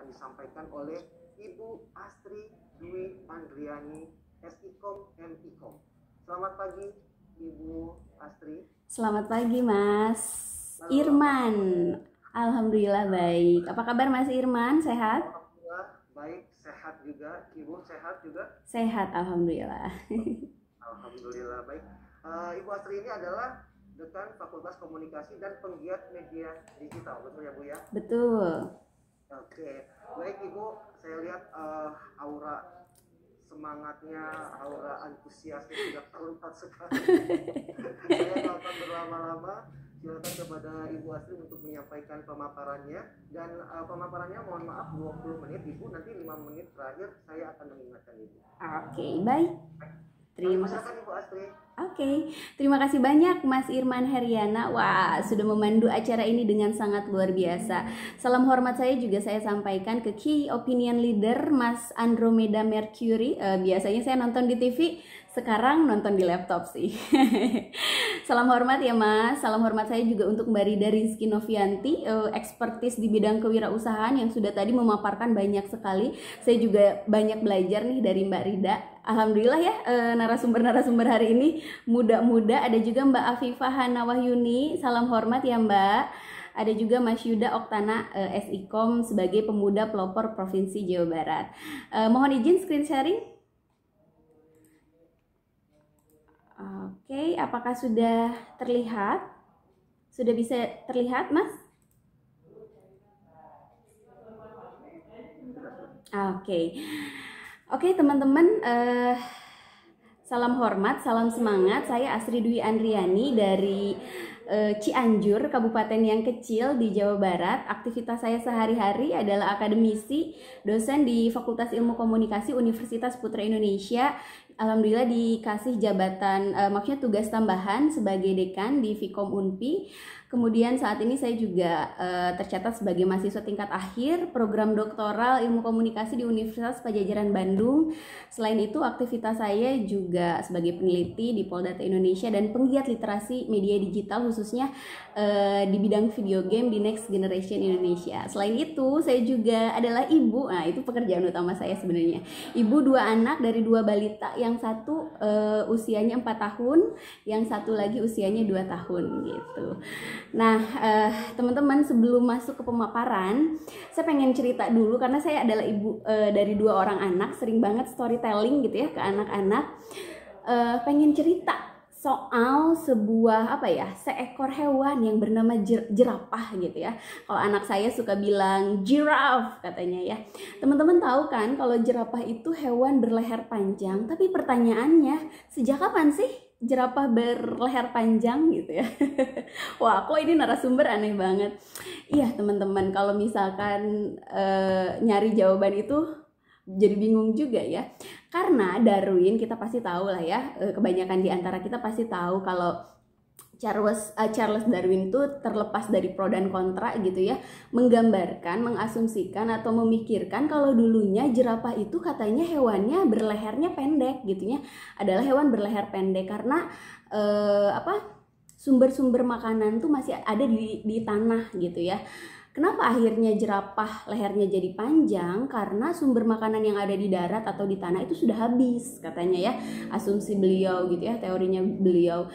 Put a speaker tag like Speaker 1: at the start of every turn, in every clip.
Speaker 1: akan disampaikan oleh Ibu Astri Dwi Andriani, SIKOM MIKOM. Selamat pagi Ibu Astri.
Speaker 2: Selamat pagi Mas Irman. Alhamdulillah baik. Apa kabar Mas Irman? Sehat?
Speaker 1: Alhamdulillah baik, sehat juga. Ibu sehat juga?
Speaker 2: Sehat, alhamdulillah.
Speaker 1: Alhamdulillah baik. Ibu Astri ini adalah Dekan Fakultas Komunikasi dan Penggiat Media Digital, betul ya Bu ya?
Speaker 2: Betul.
Speaker 1: Oke, baik Ibu, saya lihat aura semangatnya, aura antusiasnya sudah terlihat sekali. Saya nggak akan berlama-lama, silakan kepada Ibu Astri untuk menyampaikan pemaparannya. Dan pemaparannya mohon maaf 20 menit Ibu, nanti 5 menit terakhir saya akan mengingatkan Ibu.
Speaker 2: Oke, baik. Terima kasih.
Speaker 1: Silakan Ibu Astri.
Speaker 2: Oke, terima kasih banyak Mas Irman Heriana. Wah, sudah memandu acara ini dengan sangat luar biasa. Salam hormat saya juga saya sampaikan ke Key Opinion Leader Mas Andromeda Mercury. Biasanya saya nonton di TV, sekarang nonton di laptop sih. Salam hormat ya Mas. Salam hormat saya juga untuk Mbak Rida Rizky Novianti, ekspertis di bidang kewirausahaan yang sudah tadi memaparkan banyak sekali. Saya juga banyak belajar nih dari Mbak Rida. Alhamdulillah ya, narasumber-narasumber hari ini muda-muda. Ada juga Mbak Afifah Hana Wahyuni, salam hormat ya Mbak. Ada juga Mas Yuda Oktana, SIKOM sebagai pemuda pelopor Provinsi Jawa Barat. Mohon izin screen sharing. Oke, apakah sudah terlihat? Sudah bisa terlihat Mas? Oke teman-teman, salam hormat, salam semangat. Saya Astri Dwi Andriani dari Cianjur, kabupaten yang kecil di Jawa Barat. Aktivitas saya sehari-hari adalah akademisi, dosen di Fakultas Ilmu Komunikasi Universitas Putra Indonesia. Alhamdulillah dikasih jabatan, maksudnya tugas tambahan sebagai dekan di Vkom Unpi. Kemudian saat ini saya juga tercatat sebagai mahasiswa tingkat akhir program doktoral ilmu komunikasi di Universitas Padjadjaran Bandung. Selain itu aktivitas saya juga sebagai peneliti di Poldata Indonesia dan penggiat literasi media digital khususnya di bidang video game di Next Generation Indonesia. Selain itu saya juga adalah ibu. Nah itu pekerjaan utama saya sebenarnya. Ibu 2 anak dari 2 balita, yang satu usianya 4 tahun, yang satu lagi usianya 2 tahun gitu. Nah, teman-teman sebelum masuk ke pemaparan, saya pengen cerita dulu karena saya adalah ibu dari 2 orang anak, sering banget storytelling gitu ya ke anak-anak. Pengen cerita soal sebuah seekor hewan yang bernama jerapah gitu ya. Kalau anak saya suka bilang giraffe katanya ya. Teman-teman tahu kan kalau jerapah itu hewan berleher panjang, tapi pertanyaannya sejak kapan sih jerapah berleher panjang gitu ya? Wah, kok ini narasumber aneh banget. Iya teman-teman, kalau misalkan nyari jawaban itu jadi bingung juga ya. Karena Darwin kita pasti tahu lah ya, kebanyakan di antara kita pasti tahu kalau Charles Darwin itu terlepas dari pro dan kontra gitu ya, menggambarkan, mengasumsikan atau memikirkan kalau dulunya jerapah itu katanya hewannya berlehernya pendek gitu ya, adalah hewan berleher pendek karena sumber-sumber makanan tuh masih ada di tanah gitu ya. Kenapa akhirnya jerapah lehernya jadi panjang? Karena sumber makanan yang ada di darat atau di tanah itu sudah habis katanya ya. Asumsi beliau gitu ya, teorinya beliau.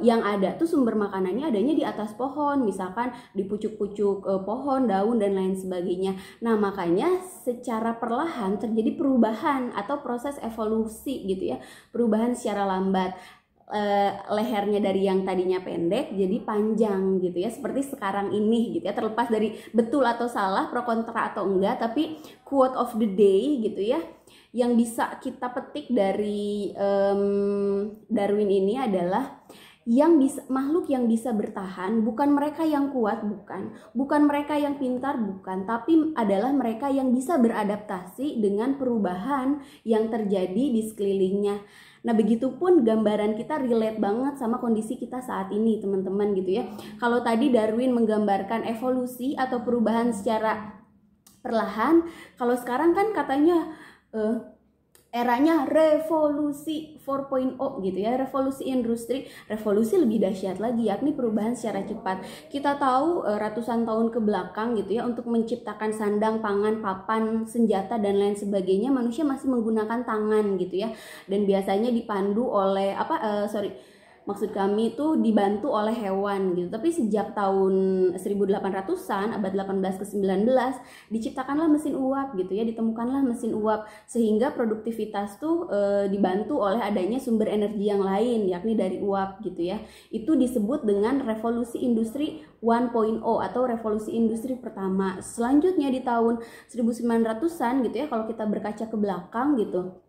Speaker 2: Yang ada tuh sumber makanannya adanya di atas pohon, misalkan di pucuk-pucuk pohon, daun dan lain sebagainya. Nah makanya secara perlahan terjadi perubahan atau proses evolusi gitu ya. Perubahan secara lambat. Lehernya dari yang tadinya pendek jadi panjang gitu ya, seperti sekarang ini gitu ya. Terlepas dari betul atau salah, pro kontra atau enggak, tapi quote of the day gitu ya yang bisa kita petik dari Darwin ini adalah makhluk yang bisa bertahan bukan mereka yang kuat, bukan mereka yang pintar, bukan, tapi adalah mereka yang bisa beradaptasi dengan perubahan yang terjadi di sekelilingnya. Nah begitupun gambaran kita relate banget sama kondisi kita saat ini teman-teman gitu ya. Kalau tadi Darwin menggambarkan evolusi atau perubahan secara perlahan, kalau sekarang kan katanya eranya revolusi 4.0 gitu ya, revolusi industri. Revolusi lebih dahsyat lagi, yakni perubahan secara cepat. Kita tahu ratusan tahun ke belakang gitu ya, untuk menciptakan sandang, pangan, papan, senjata dan lain sebagainya, manusia masih menggunakan tangan gitu ya, dan biasanya dipandu oleh maksud kami itu dibantu oleh hewan gitu. Tapi sejak tahun 1800-an, abad 18 ke 19, diciptakanlah mesin uap gitu ya, ditemukanlah mesin uap, sehingga produktivitas tuh dibantu oleh adanya sumber energi yang lain, yakni dari uap gitu ya. Itu disebut dengan revolusi industri 1.0 atau revolusi industri pertama. Selanjutnya di tahun 1900-an gitu ya, kalau kita berkaca ke belakang gitu,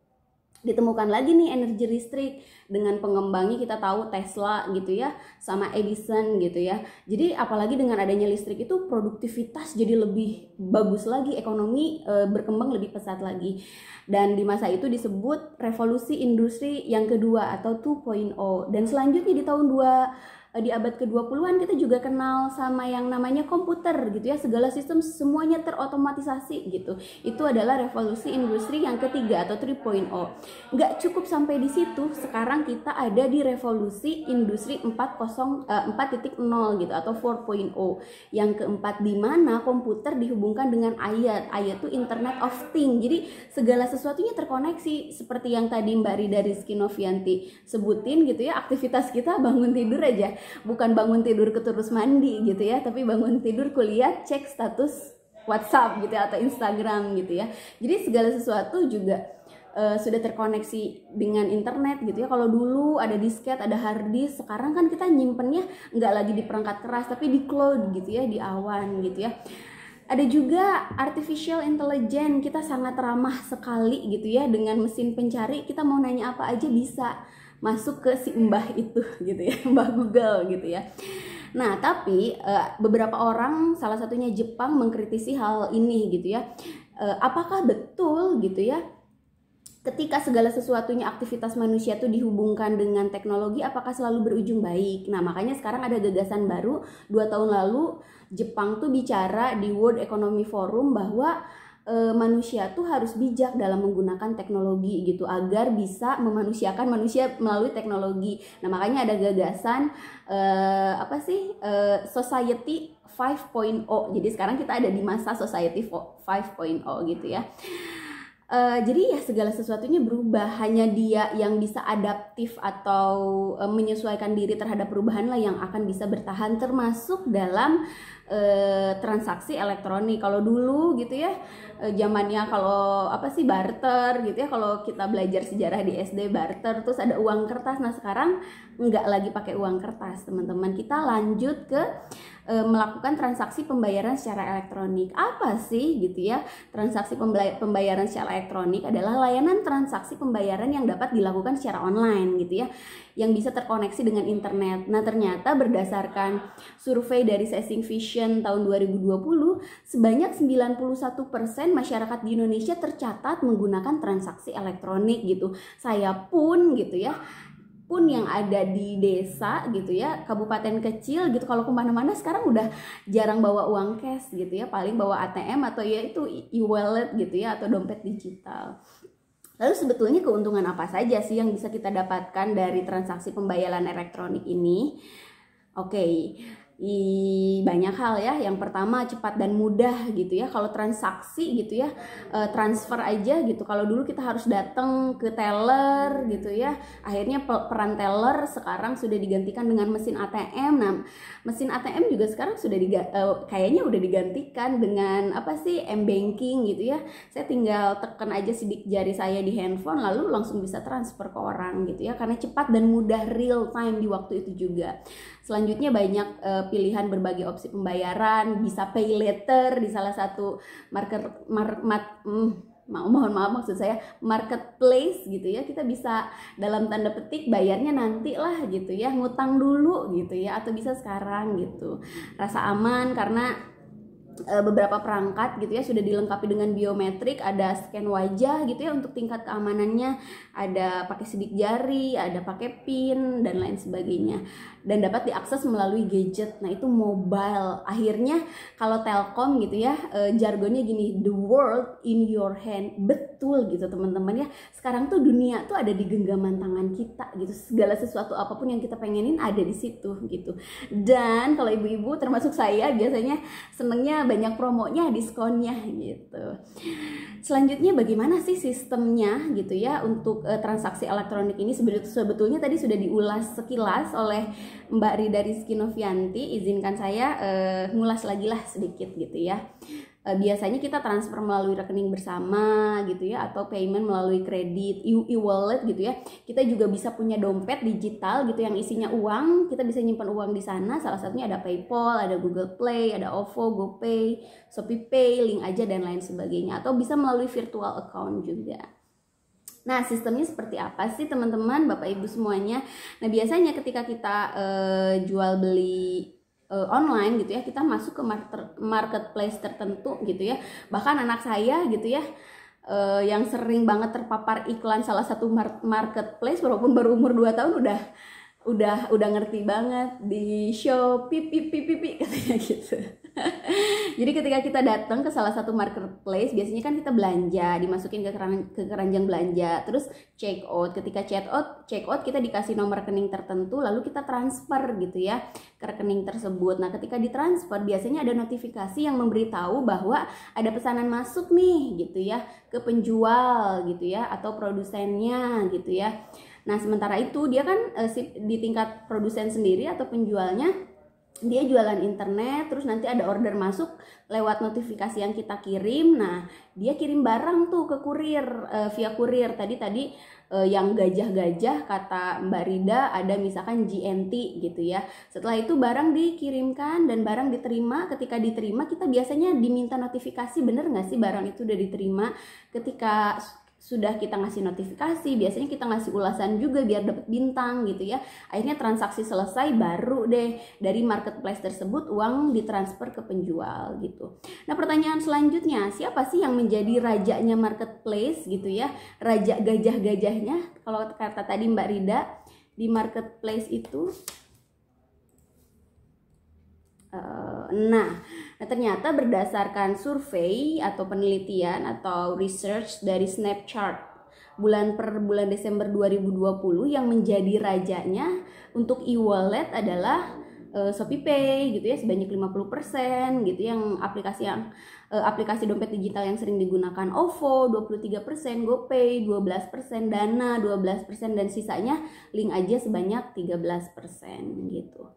Speaker 2: ditemukan lagi nih energi listrik dengan pengembangnya, kita tahu Tesla gitu ya, sama Edison gitu ya. Jadi apalagi dengan adanya listrik itu produktivitas jadi lebih bagus lagi, ekonomi berkembang lebih pesat lagi. Dan di masa itu disebut revolusi industri yang kedua atau 2.0. Dan selanjutnya di abad ke-20-an kita juga kenal sama yang namanya komputer gitu ya, segala sistem semuanya terotomatisasi gitu. Itu adalah revolusi industri yang ketiga atau 3.0. Nggak cukup sampai di situ, sekarang kita ada di revolusi industri 4.0 gitu atau 4.0 yang keempat, di mana komputer dihubungkan dengan IoT. IoT itu Internet of Things, jadi segala sesuatunya terkoneksi, seperti yang tadi Mbak Rida Rizky Novianti sebutin gitu ya. Aktivitas kita bangun tidur aja, bukan bangun tidur terus mandi gitu ya, tapi bangun tidur kuliah cek status WhatsApp gitu ya, atau Instagram gitu ya. Jadi segala sesuatu juga sudah terkoneksi dengan internet gitu ya. Kalau dulu ada disket, ada hard disk, sekarang kan kita nyimpennya nggak lagi di perangkat keras tapi di cloud gitu ya, di awan gitu ya. Ada juga artificial intelligence, kita sangat ramah sekali gitu ya, dengan mesin pencari kita mau nanya apa aja bisa masuk ke si mbah itu gitu ya, mbah Google gitu ya. Nah tapi beberapa orang, salah satunya Jepang, mengkritisi hal ini gitu ya. Apakah betul gitu ya, ketika segala sesuatunya aktivitas manusia tuh dihubungkan dengan teknologi, apakah selalu berujung baik? Nah makanya sekarang ada gagasan baru. 2 tahun lalu Jepang tuh bicara di World Economic Forum bahwa manusia tuh harus bijak dalam menggunakan teknologi gitu, agar bisa memanusiakan manusia melalui teknologi. Nah makanya ada gagasan Society 5.0. Jadi sekarang kita ada di masa Society 5.0 gitu ya. Jadi ya segala sesuatunya berubah, hanya dia yang bisa adaptif atau menyesuaikan diri terhadap perubahan lah yang akan bisa bertahan, termasuk dalam transaksi elektronik. Kalau dulu gitu ya, zamannya kalau barter gitu ya, kalau kita belajar sejarah di SD, barter terus ada uang kertas. Nah sekarang nggak lagi pakai uang kertas teman-teman, kita lanjut ke melakukan transaksi pembayaran secara elektronik. Apa sih gitu ya transaksi pembayaran secara elektronik? Adalah layanan transaksi pembayaran yang dapat dilakukan secara online gitu ya, yang bisa terkoneksi dengan internet. Nah ternyata berdasarkan survei dari Sesing Vision tahun 2020, sebanyak 91% masyarakat di Indonesia tercatat menggunakan transaksi elektronik gitu. Saya pun gitu ya, pun yang ada di desa gitu ya, kabupaten kecil gitu, kalau kemana-mana sekarang udah jarang bawa uang cash gitu ya, paling bawa ATM atau ya itu e-wallet gitu ya, atau dompet digital. Lalu sebetulnya keuntungan apa saja sih yang bisa kita dapatkan dari transaksi pembayaran elektronik ini? Oke, banyak hal ya. Yang pertama cepat dan mudah gitu ya. Kalau transaksi gitu ya, transfer aja gitu. Kalau dulu kita harus datang ke teller gitu ya, akhirnya peran teller sekarang sudah digantikan dengan mesin ATM. Nah mesin ATM juga sekarang sudah kayaknya udah digantikan dengan m-banking gitu ya. Saya tinggal tekan aja sidik jari saya di handphone, lalu langsung bisa transfer ke orang gitu ya, karena cepat dan mudah, real time di waktu itu juga. Selanjutnya banyak pilihan berbagai opsi pembayaran, bisa pay later di salah satu marketplace gitu ya. Kita bisa dalam tanda petik bayarnya nanti lah gitu ya, ngutang dulu gitu ya, atau bisa sekarang gitu. Rasa aman karena beberapa perangkat gitu ya, sudah dilengkapi dengan biometrik, ada scan wajah gitu ya untuk tingkat keamanannya, ada pakai sidik jari, ada pakai pin dan lain sebagainya, dan dapat diakses melalui gadget. Nah itu mobile. Akhirnya kalau Telkom gitu ya, jargonnya gini, the world in your hand. Betul gitu teman-teman ya, sekarang tuh dunia tuh ada di genggaman tangan kita gitu, segala sesuatu apapun yang kita pengenin ada di situ gitu. Dan kalau ibu-ibu termasuk saya biasanya senengnya banyak promonya, diskonnya gitu. Selanjutnya bagaimana sih sistemnya gitu ya untuk transaksi elektronik ini? Sebetulnya tadi sudah diulas sekilas oleh Mbak Rida Rizky Novianti. Izinkan saya ngulas lagi lah sedikit gitu ya. Biasanya kita transfer melalui rekening bersama gitu ya, atau payment melalui kredit, e-wallet gitu ya. Kita juga bisa punya dompet digital gitu yang isinya uang. Kita bisa nyimpan uang di sana. Salah satunya ada PayPal, ada Google Play, ada OVO, GoPay, ShopeePay, Link Aja dan lain sebagainya. Atau bisa melalui virtual account juga. Nah, sistemnya seperti apa sih teman-teman, Bapak Ibu semuanya? Nah, biasanya ketika kita jual beli online gitu ya, kita masuk ke marketplace tertentu gitu ya. Bahkan anak saya gitu ya, yang sering banget terpapar iklan salah satu marketplace walaupun baru umur 2 tahun udah ngerti banget di Shopee pipi katanya gitu. Jadi ketika kita datang ke salah satu marketplace, biasanya kan kita belanja, dimasukin ke keranjang belanja, terus check out. Ketika check out kita dikasih nomor rekening tertentu, lalu kita transfer gitu ya ke rekening tersebut. Nah, ketika ditransfer biasanya ada notifikasi yang memberitahu bahwa ada pesanan masuk nih gitu ya ke penjual gitu ya, atau produsennya gitu ya. Nah, sementara itu dia kan di tingkat produsen sendiri atau penjualnya, dia jualan internet, terus nanti ada order masuk lewat notifikasi yang kita kirim. Nah, dia kirim barang tuh ke kurir, via kurir. Tadi yang gajah-gajah kata Mbak Rida ada misalkan GNT gitu ya. Setelah itu barang dikirimkan dan barang diterima. Ketika diterima kita biasanya diminta notifikasi, bener nggak sih barang itu udah diterima. Ketika sudah kita ngasih notifikasi, biasanya kita ngasih ulasan juga biar dapat bintang gitu ya. Akhirnya transaksi selesai, baru deh dari marketplace tersebut uang ditransfer ke penjual gitu. Nah, pertanyaan selanjutnya, siapa sih yang menjadi rajanya marketplace gitu ya? Raja gajah-gajahnya kalau kata tadi Mbak Rida di marketplace itu. Nah, ternyata berdasarkan survei atau penelitian atau research dari Snapchat bulan Desember 2020, yang menjadi rajanya untuk e-wallet adalah ShopeePay gitu ya, sebanyak 50% gitu, yang aplikasi dompet digital yang sering digunakan OVO 23%, GoPay 12%, Dana 12%, dan sisanya Link Aja sebanyak 13% gitu.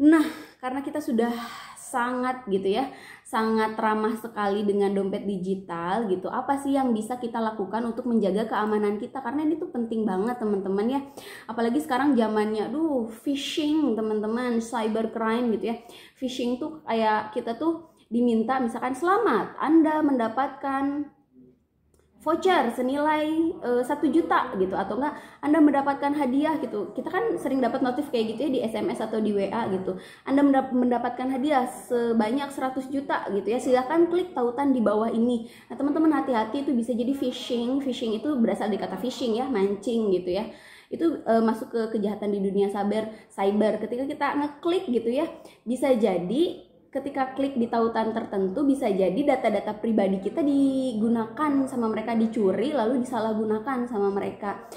Speaker 2: Nah, karena kita sudah sangat gitu ya, sangat ramah sekali dengan dompet digital gitu, apa sih yang bisa kita lakukan untuk menjaga keamanan kita? Karena ini tuh penting banget teman-teman ya. Apalagi sekarang zamannya phishing teman-teman, cybercrime gitu ya. Phishing tuh kayak kita tuh diminta misalkan, selamat Anda mendapatkan voucher senilai 1 juta gitu, atau enggak Anda mendapatkan hadiah gitu. Kita kan sering dapat notif kayak gitu ya di SMS atau di WA gitu. Anda mendapatkan hadiah sebanyak 100 juta gitu ya. Silakan klik tautan di bawah ini. Nah, teman-teman hati-hati, itu bisa jadi phishing. Phishing itu berasal dari kata fishing ya, mancing gitu ya. Itu masuk ke kejahatan di dunia cyber. Ketika kita ngeklik gitu ya, bisa jadi ketika klik di tautan tertentu, bisa jadi data-data pribadi kita digunakan sama mereka, dicuri lalu disalahgunakan sama mereka.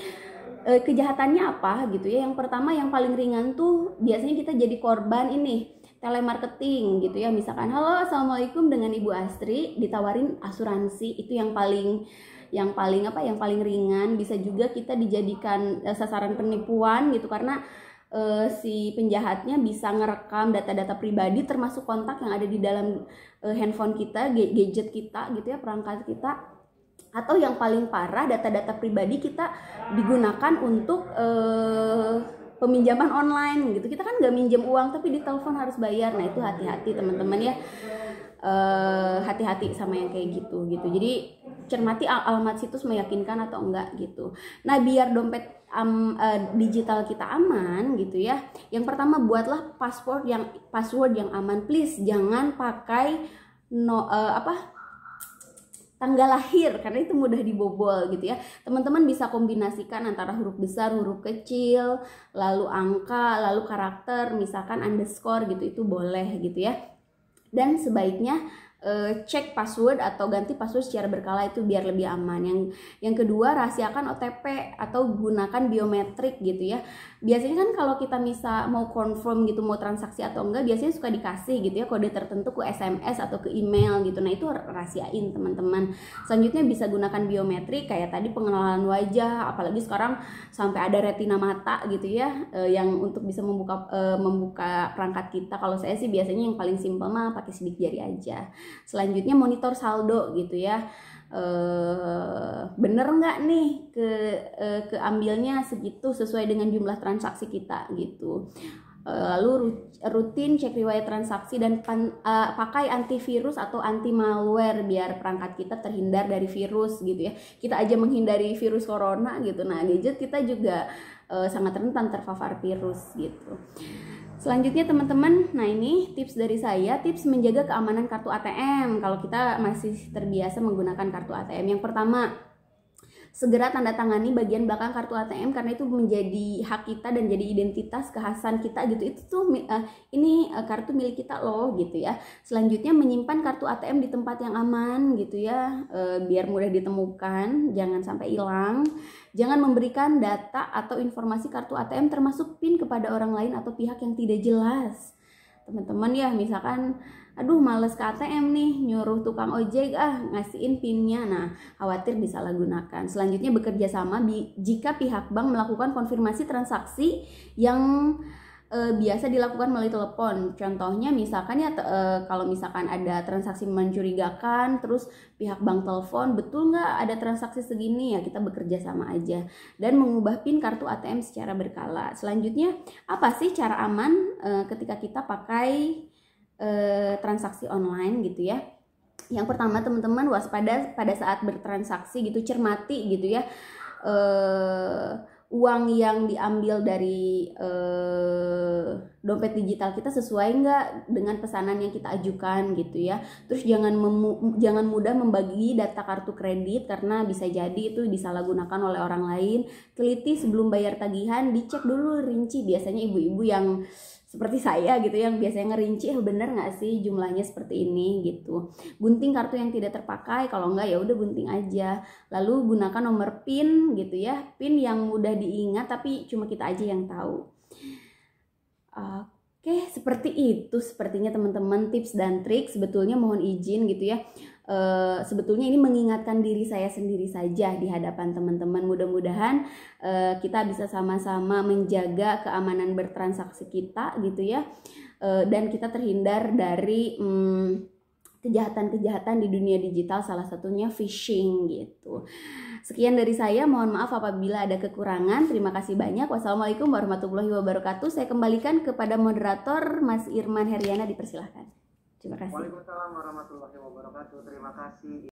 Speaker 2: Kejahatannya apa gitu ya? Yang pertama, yang paling ringan tuh biasanya kita jadi korban ini telemarketing gitu ya. Misalkan, halo assalamualaikum, dengan Ibu Astri, ditawarin asuransi. Itu yang paling ringan. Bisa juga kita dijadikan sasaran penipuan gitu, karena si penjahatnya bisa ngerekam data-data pribadi termasuk kontak yang ada di dalam handphone kita, gadget kita gitu ya, perangkat kita. Atau yang paling parah, data-data pribadi kita digunakan untuk peminjaman online gitu. Kita kan nggak minjem uang tapi di telepon harus bayar. Nah, itu hati-hati teman-teman ya. Hati-hati sama yang kayak gitu. Jadi cermati alamat situs meyakinkan atau enggak gitu. Nah, biar dompet digital kita aman gitu ya, yang pertama buatlah password yang aman. Please jangan pakai tanggal lahir, karena itu mudah dibobol gitu ya. Teman-teman bisa kombinasikan antara huruf besar, huruf kecil, lalu angka, lalu karakter, misalkan underscore gitu, itu boleh gitu ya. Dan sebaiknya cek password atau ganti password secara berkala, itu biar lebih aman. Yang kedua, rahasiakan OTP atau gunakan biometrik gitu ya. Biasanya kan kalau kita mau confirm gitu, mau transaksi atau enggak, biasanya suka dikasih gitu ya kode tertentu ke SMS atau ke email gitu. Nah, itu rahasiain teman-teman. Selanjutnya bisa gunakan biometrik kayak tadi pengenalan wajah, apalagi sekarang sampai ada retina mata gitu ya, yang untuk bisa membuka perangkat kita. Kalau saya sih biasanya yang paling simpel mah pakai sidik jari aja. Selanjutnya monitor saldo gitu ya, bener nggak nih keambilnya segitu sesuai dengan jumlah transaksi kita gitu. Lalu rutin cek riwayat transaksi dan pakai antivirus atau anti malware biar perangkat kita terhindar dari virus gitu ya. Kita aja menghindari virus corona gitu, nah gadget kita juga sangat rentan terpapar virus gitu. Selanjutnya teman-teman, nah ini tips dari saya, tips menjaga keamanan kartu ATM kalau kita masih terbiasa menggunakan kartu ATM. Yang pertama, segera tanda tangani bagian belakang kartu ATM karena itu menjadi hak kita dan jadi identitas kekhasan kita gitu. Itu tuh ini kartu milik kita loh gitu ya. Selanjutnya, menyimpan kartu ATM di tempat yang aman gitu ya, biar mudah ditemukan, jangan sampai hilang. Jangan memberikan data atau informasi kartu ATM termasuk PIN kepada orang lain atau pihak yang tidak jelas. Teman-teman ya, misalkan aduh males ke ATM nih, nyuruh tukang ojek ngasihin PIN-nya, nah khawatir disalahgunakan. Selanjutnya, bekerja sama jika pihak bank melakukan konfirmasi transaksi yang biasa dilakukan melalui telepon. Contohnya misalkan ya, kalau misalkan ada transaksi mencurigakan, terus pihak bank telepon, betul nggak ada transaksi segini, ya kita bekerja sama aja. Dan mengubah PIN kartu ATM secara berkala. Selanjutnya, apa sih cara aman ketika kita pakai transaksi online gitu ya? Yang pertama teman-teman, waspada pada saat bertransaksi gitu, cermati gitu ya, uang yang diambil dari dompet digital kita sesuai nggak dengan pesanan yang kita ajukan gitu ya. Terus jangan mudah membagi data kartu kredit karena bisa jadi itu disalahgunakan oleh orang lain. Teliti sebelum bayar tagihan, dicek dulu rinci. Biasanya ibu-ibu yang seperti saya gitu yang biasanya ngerinci, bener nggak sih jumlahnya seperti ini gitu. Gunting kartu yang tidak terpakai, kalau nggak ya udah gunting aja. Lalu gunakan nomor PIN gitu ya, PIN yang mudah diingat tapi cuma kita aja yang tahu. Oke, seperti itu sepertinya teman-teman tips dan trik. Sebetulnya mohon izin gitu ya, sebetulnya ini mengingatkan diri saya sendiri saja di hadapan teman-teman. Mudah-mudahan kita bisa sama-sama menjaga keamanan bertransaksi kita gitu ya, dan kita terhindar dari kejahatan-kejahatan di dunia digital, salah satunya phishing gitu. Sekian dari saya, mohon maaf apabila ada kekurangan. Terima kasih banyak. Wassalamualaikum warahmatullahi wabarakatuh. Saya kembalikan kepada moderator Mas Irman Heriana, dipersilahkan. Terima kasih.
Speaker 1: Waalaikumsalam warahmatullahi wabarakatuh. Terima kasih.